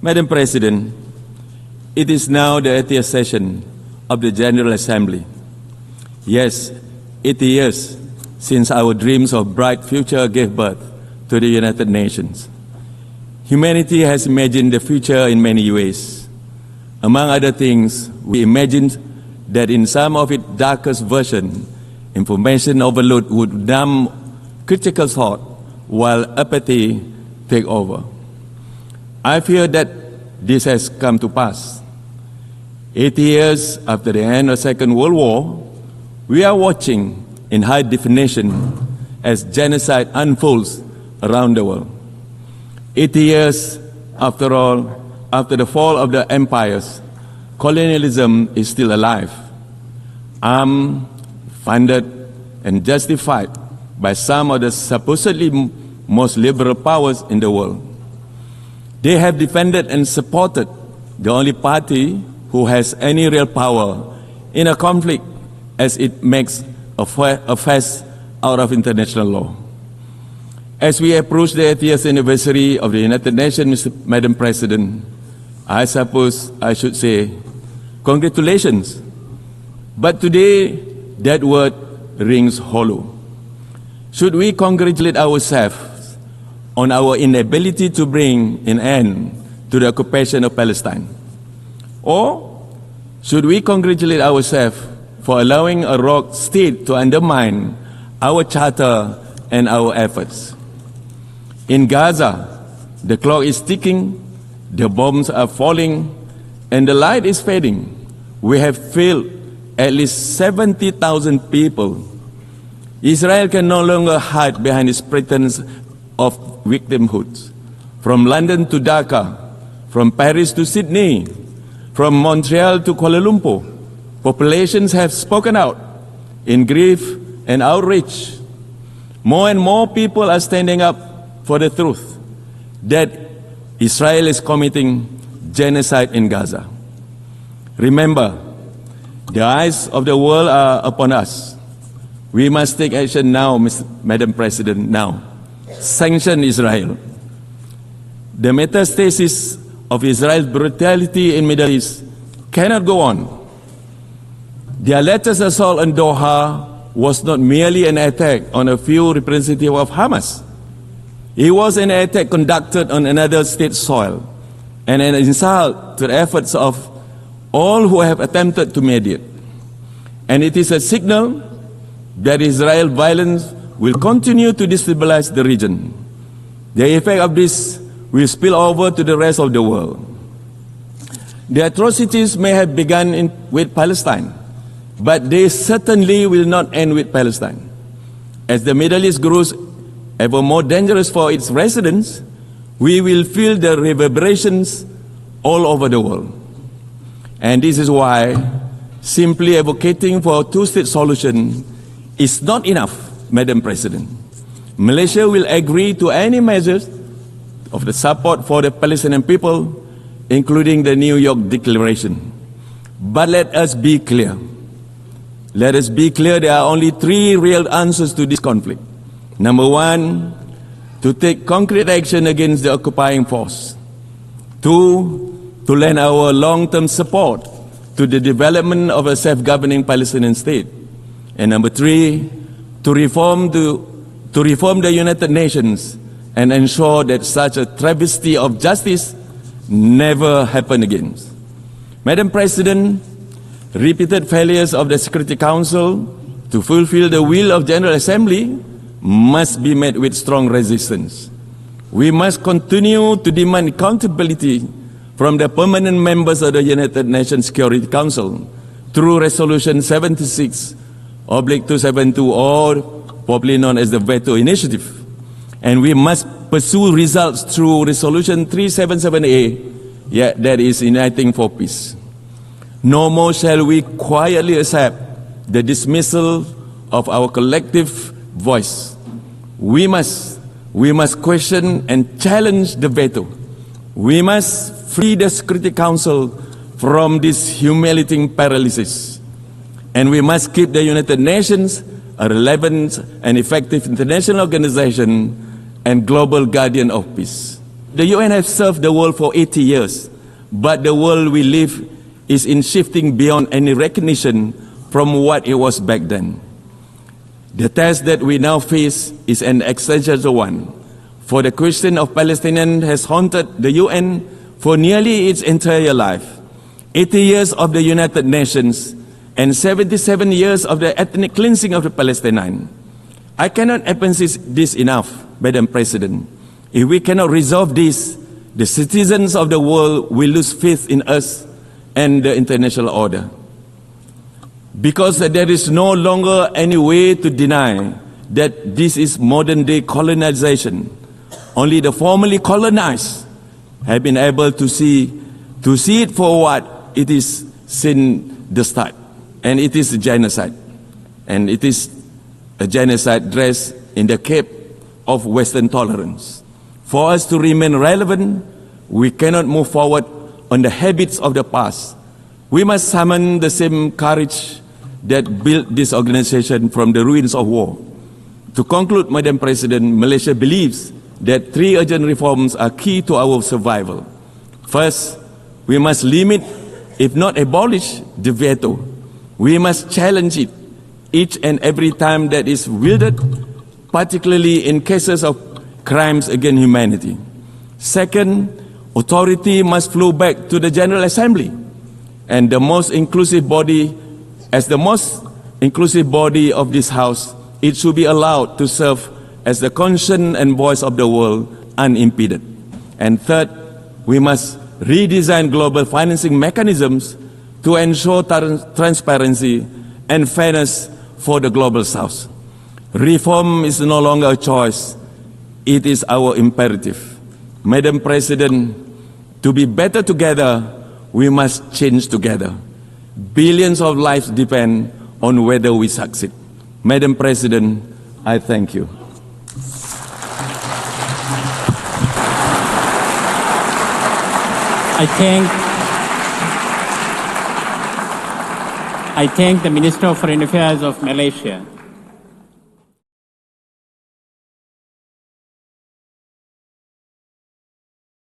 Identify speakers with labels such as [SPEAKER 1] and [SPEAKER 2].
[SPEAKER 1] Madam President, it is now the 80th session of the General Assembly. Yes, 80 years since our dreams of bright future gave birth to the United Nations. Humanity has imagined the future in many ways. Among other things, we imagined that in some of its darkest version, information overload would numb critical thought while apathy take over. I fear that this has come to pass. 80 years after the end of the Second World War, we are watching in high definition as genocide unfolds around the world. 80 years, after all, after the fall of the empires, colonialism is still alive, armed, funded, and justified by some of the supposedly most liberal powers in the world. They have defended and supported the only party who has any real power in a conflict as it makes a fuss out of international law. As we approach the 80th anniversary of the United Nations, Madam President, I suppose I should say, congratulations. But today, that word rings hollow. Should we congratulate ourselves on our inability to bring an end to the occupation of Palestine? Or should we congratulate ourselves for allowing a rogue state to undermine our charter and our efforts? In Gaza, the clock is ticking, the bombs are falling, and the light is fading. We have failed at least 70,000 people. Israel can no longer hide behind its pretense of victimhood. From London to Dhaka, from Paris to Sydney, from Montreal to Kuala Lumpur, populations have spoken out in grief and outrage. More and more people are standing up for the truth that Israel is committing genocide in Gaza. Remember, the eyes of the world are upon us. We must take action now, Madam President, now. Sanction Israel. The metastasis of Israel's brutality in the Middle East cannot go on. Their latest assault on Doha was not merely an attack on a few representatives of Hamas. It was an attack conducted on another state's soil and an insult to the efforts of all who have attempted to mediate. And it is a signal that Israel violence will continue to destabilize the region. The effect of this will spill over to the rest of the world. The atrocities may have begun with Palestine, but they certainly will not end with Palestine. As the Middle East grows ever more dangerous for its residents, we will feel the reverberations all over the world. And this is why simply advocating for a two-state solution is not enough, Madam President. Malaysia will agree to any measures of the support for the Palestinian people, including the New York Declaration. But let us be clear. Let us be clear, there are only three real answers to this conflict. Number one, to take concrete action against the occupying force. Two, to lend our long-term support to the development of a self-governing Palestinian state. And number three, to reform the United Nations and ensure that such a travesty of justice never happen again. Madam President, repeated failures of the Security Council to fulfill the will of General Assembly must be met with strong resistance. We must continue to demand accountability from the permanent members of the United Nations Security Council through Resolution 76/272, or popularly known as the Veto Initiative. And we must pursue results through Resolution 377A, that is Uniting for Peace. No more shall we quietly accept the dismissal of our collective voice. We must question and challenge the veto. We must free the Security Council from this humiliating paralysis. And we must keep the United Nations a relevant and effective international organization and global guardian of peace. The UN has served the world for 80 years, but the world we live is in shifting beyond any recognition from what it was back then. The test that we now face is an existential one, for the question of Palestinians has haunted the UN for nearly its entire life. 80 years of the United Nations and 77 years of the ethnic cleansing of the Palestinians. I cannot emphasize this enough, Madam President. If we cannot resolve this, the citizens of the world will lose faith in us and the international order. Because there is no longer any way to deny that this is modern-day colonization. Only the formerly colonized have been able to see it for what it is since the start. And it is a genocide. And it is a genocide dressed in the cape of Western tolerance. For us to remain relevant, we cannot move forward on the habits of the past. We must summon the same courage that built this organization from the ruins of war. To conclude, Madam President, Malaysia believes that 3 urgent reforms are key to our survival. First, we must limit, if not abolish, the veto. We must challenge it each and every time that is wielded, particularly in cases of crimes against humanity. Second, authority must flow back to the General Assembly, and the most inclusive body, as the most inclusive body of this House, it should be allowed to serve as the conscience and voice of the world unimpeded. And third, we must redesign global financing mechanisms to ensure transparency and fairness for the global South. Reform is no longer a choice, it is our imperative. Madam President, to be better together, we must change together. Billions of lives depend on whether we succeed. Madam President, I thank you.
[SPEAKER 2] I thank the Minister of Foreign Affairs of Malaysia.